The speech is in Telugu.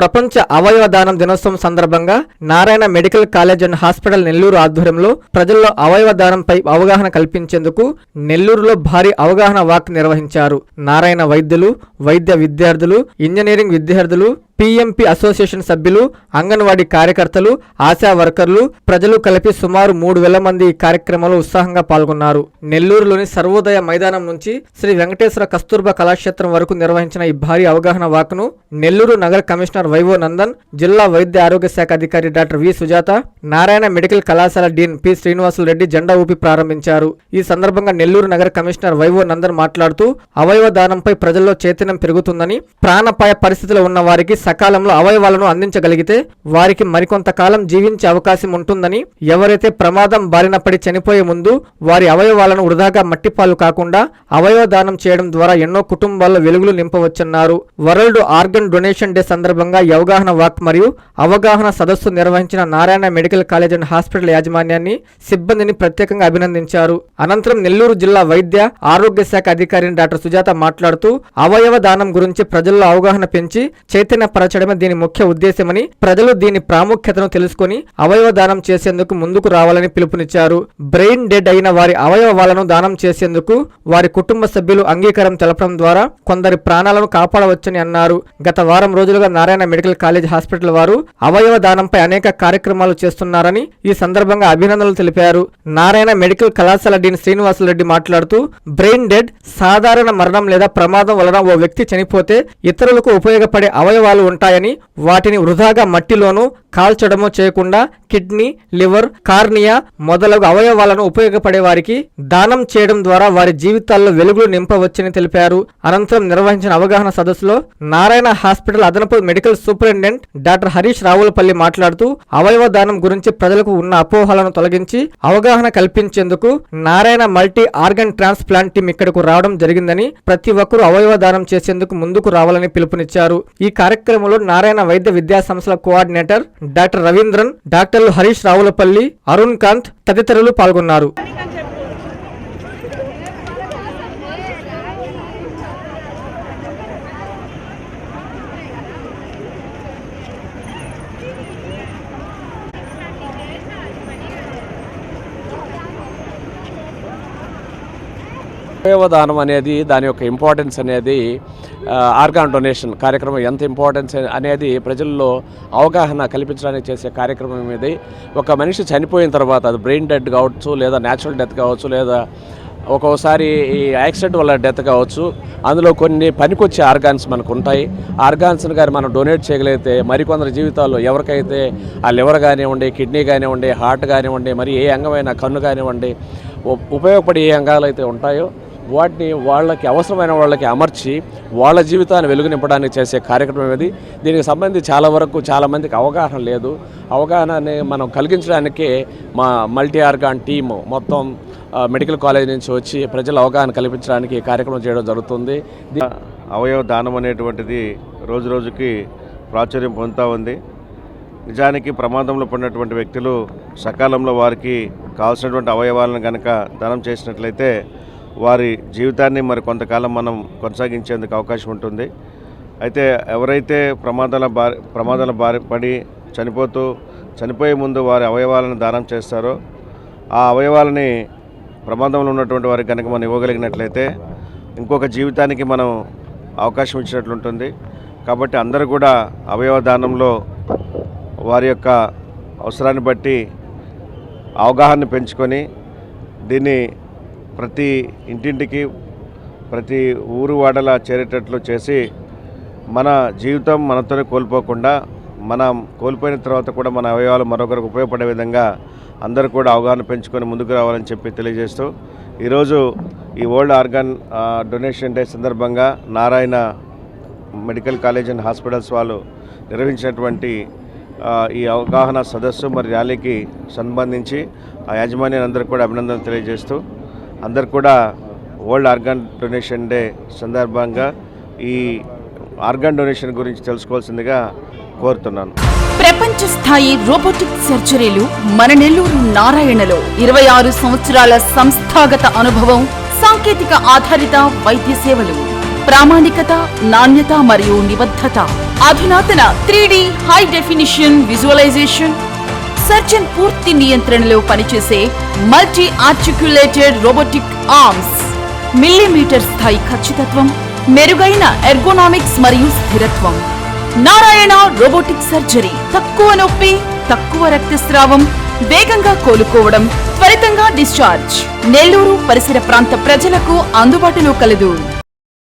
ప్రపంచ అవయవ దానం దినోత్సవం సందర్భంగా Narayana medical college and hospital Nellore ఆధ్వర్యంలో ప్రజల్లో అవయవ దానంపై అవగాహన కల్పించేందుకు నెల్లూరులో భారీ అవగాహన వాక్ నిర్వహించారు. నారాయణ వైద్యులు, వైద్య విద్యార్థులు, ఇంజనీరింగ్ విద్యార్థులు, PMP అసోసియేషన్ సభ్యులు, అంగన్వాడీ కార్యకర్తలు, ఆశా వర్కర్లు, ప్రజలు కలిపి సుమారు 3,000 మంది ఈ కార్యక్రమంలో ఉత్సాహంగా పాల్గొన్నారు. నెల్లూరులోని సర్వోదయ మైదానం నుంచి శ్రీ వెంకటేశ్వర కస్తూర్బా కళాక్షేత్రం వరకు నిర్వహించిన ఈ భారీ అవగాహన వాక్ను నెల్లూరు నగర కమిషనర్ వైవో నందన్, జిల్లా వైద్య ఆరోగ్య శాఖ అధికారి doctor V Sujatha, Narayana medical కళాశాల డీన్ పి శ్రీనివాసులు రెడ్డి జెండా ఊపి ప్రారంభించారు. ఈ సందర్భంగా నెల్లూరు నగర కమిషనర్ వైవో నందన్ మాట్లాడుతూ అవయవ దానంపై ప్రజల్లో చైతన్యం పెరుగుతుందని, ప్రాణాపాయ పరిస్థితిలో ఉన్న వారికి సకాలంలో అవయవాలను అందించగలిగితే వారికి మరికొంతకాలం జీవించే అవకాశం ఉంటుందని, ఎవరైతే ప్రమాదం బారిన పడి చనిపోయే ముందు వారి అవయవాలను వృధాగా మట్టిపాలు కాకుండా అవయవ దానం చేయడం ద్వారా ఎన్నో కుటుంబాల్లో వెలుగులు నింపవచ్చన్నారు. వరల్డ్ ఆర్గన్ డొనేషన్ డే సందర్భంగా ఈ అవగాహన వాక్ మరియు అవగాహన సదస్సు నిర్వహించిన Narayana medical college and hospital యాజమాన్యాన్ని, సిబ్బందిని ప్రత్యేకంగా అభినందించారు. అనంతరం నెల్లూరు జిల్లా వైద్య ఆరోగ్య శాఖ అధికారిని డాక్టర్ సుజాత మాట్లాడుతూ అవయవ దానం గురించి ప్రజల్లో అవగాహన పెంచి చైతన్యపరచడమే దీని ముఖ్య ఉద్దేశమని, ప్రజలు దీని ప్రాముఖ్యతను తెలుసుకుని అవయవ దానం చేసేందుకు ముందుకు రావాలని పిలుపునిచ్చారు. బ్రెయిన్ డెడ్ అయిన వారి అవయవాలను దానం చేసేందుకు వారి కుటుంబ సభ్యులు అంగీకారం తెలపడం ద్వారా కొందరి ప్రాణాలను కాపాడవచ్చని అన్నారు. గత వారం రోజులుగా నారాయణ మెడికల్ కాలేజ్ హాస్పిటల్ వారు అవయవ దానంపై అనేక కార్యక్రమాలు చేస్తున్నారని ఈ సందర్భంగా అభినందనలు తెలిపారు. నారాయణ మెడికల్ కళాశాల డీన్ శ్రీనివాసులు రెడ్డి మాట్లాడుతూ బ్రెయిన్ డెడ్ సాధారణ మరణం లేదా ప్రమాదం వలన ఓ వ్యక్తి చనిపోతే ఇతరులకు ఉపయోగపడే అవయవాలు ఉంటాయని, వాటిని వృధాగా మట్టిలోనూ కాల్చడమో చేయకుండా కిడ్నీ, లివర్, కార్నియా మొదలగు అవయవాలను ఉపయోగపడే వారికి దానం చేయడం ద్వారా వారి జీవితాల్లో వెలుగులు నింపవచ్చని తెలిపారు. అనంతరం నిర్వహించిన అవగాహన సదస్సులో నారాయణ హాస్పిటల్ అదనపు medical superintendent doctor Harish Ravulapalli మాట్లాడుతూ అవయవ దానం గురించి ప్రజలకు ఉన్న అపోహలను తొలగించి అవగాహన కల్పించేందుకు Narayana multi organ transplant team ఇక్కడకు రావడం జరిగిందని, ప్రతి ఒక్కరూ అవయవ దానం చేసేందుకు ముందుకు రావాలని పిలుపునిచ్చారు. ఈ కార్యక్రమంలో నారాయణ వైద్య విద్యా సంస్థల కోఆర్డినేటర్ డాక్టర్ రవీంద్రన్, డాక్టర్లు హరీష్ రావులపల్లి, అరుణ్ కాంత్ తదితరులు పాల్గొన్నారు. అవయవదానం అనేది దాని యొక్క ఇంపార్టెన్స్ అనేది, ఆర్గాన్ డొనేషన్ కార్యక్రమం ఎంత ఇంపార్టెన్స్ అనేది ప్రజల్లో అవగాహన కల్పించడానికి చేసే కార్యక్రమం ఇది. ఒక మనిషి చనిపోయిన తర్వాత అది బ్రెయిన్ డెత్ కావచ్చు, లేదా న్యాచురల్ డెత్ కావచ్చు, లేదా ఒక్కోసారి ఈ యాక్సిడెంట్ వల్ల డెత్ కావచ్చు. అందులో కొన్ని పనికొచ్చే ఆర్గాన్స్ మనకు ఉంటాయి. ఆర్గాన్స్ని కానీ మనం డొనేట్ చేయగలిగితే మరికొందరి జీవితాల్లో ఎవరికైతే ఆ లివర్ కానివ్వండి, కిడ్నీ కానివ్వండి, హార్ట్ కానివ్వండి, మరి ఏ అంగమైనా కన్ను కానివ్వండి, ఉపయోగపడే ఏ అంగాలు అయితే ఉంటాయో వాటిని వాళ్ళకి అవసరమైన వాళ్ళకి అమర్చి వాళ్ళ జీవితాన్ని వెలుగు నింపడానికి చేసే కార్యక్రమం ఇది. దీనికి సంబంధించి చాలామందికి అవగాహన లేదు. అవగాహనని మనం కలిగించడానికే మా మల్టీ ఆర్గాన్ టీము మొత్తం మెడికల్ కాలేజ్ నుంచి వచ్చి ప్రజల అవగాహన కల్పించడానికి కార్యక్రమం చేయడం జరుగుతుంది. అవయవ దానం అనేటువంటిది రోజు రోజుకి ప్రాచుర్యం పొందుతూ ఉంది. నిజానికి ప్రమాదంలో పడినటువంటి వ్యక్తులు సకాలంలో వారికి కావాల్సినటువంటి అవయవాలను కనుక దానం చేసినట్లయితే వారి జీవితాన్ని మరి కొంతకాలం మనం కొనసాగించేందుకు అవకాశం ఉంటుంది. అయితే ఎవరైతే ప్రమాదాల బారి పడి చనిపోయే ముందు వారి అవయవాలను దానం చేస్తారో ఆ అవయవాలని ప్రమాదంలో ఉన్నటువంటి వారికి కనుక మనం ఇవ్వగలిగినట్లయితే ఇంకొక జీవితానికి మనం అవకాశం ఇచ్చినట్లుంటుంది. కాబట్టి అందరూ కూడా అవయవ దానంలో వారి యొక్క అవసరాన్ని బట్టి అవగాహన పెంచుకొని దీన్ని ప్రతి ఇంటింటికి, ప్రతి ఊరు వాడలా చేరేటట్లు చేసి మన జీవితం మనతోనే కోల్పోకుండా, మనం కోల్పోయిన తర్వాత కూడా మన అవయవాలు మరొకరికి ఉపయోగపడే విధంగా అందరూ కూడా అవగాహన పెంచుకొని ముందుకు రావాలని చెప్పి తెలియజేస్తూ ఈరోజు ఈ వరల్డ్ ఆర్గాన్ డొనేషన్ డే సందర్భంగా Narayana medical college and hospitals వాళ్ళు నిర్వహించినటువంటి ఈ అవగాహన సదస్సు మరి ర్యాలీకి సంబంధించి ఆ యాజమాన్యాన్ని అందరూ కూడా అభినందనలు తెలియజేస్తూ అందరు కూడా వరల్డ్ ఆర్గాన్ డొనేషన్ డే సందర్భంగా ఈ ఆర్గాన్ డొనేషన్ గురించి తెలుసుకోవాల్సిందిగా కోరుతున్నాను. ప్రపంచ స్థాయి రోబోటిక్ సర్జరీలు మన నెల్లూరు నారాయణలో 26 సంవత్సరాల సంస్థాగత అనుభవం, సాంకేతిక ఆధారిత వైద్య సేవలు, ప్రామాణికత, నాణ్యత మరియు నిబద్ధత. అధునాతన 3D high definition visualisation, surgeon పూర్తి నియంత్రణలో పనిచేసే multi articulated robotic arms, millimetre స్థాయి ఖచ్చితత్వం, మెరుగైన ఎర్గోనామిక్స్ మరియు స్థిరత్వం. Narayana robotic surgery. తక్కువ నొప్పి, తక్కువ రక్తస్రావం, వేగంగా కోలుకోవడం, త్వరితంగా డిశ్చార్జ్. నెల్లూరు పరిసర ప్రాంత ప్రజలకు అందుబాటులో కలదు.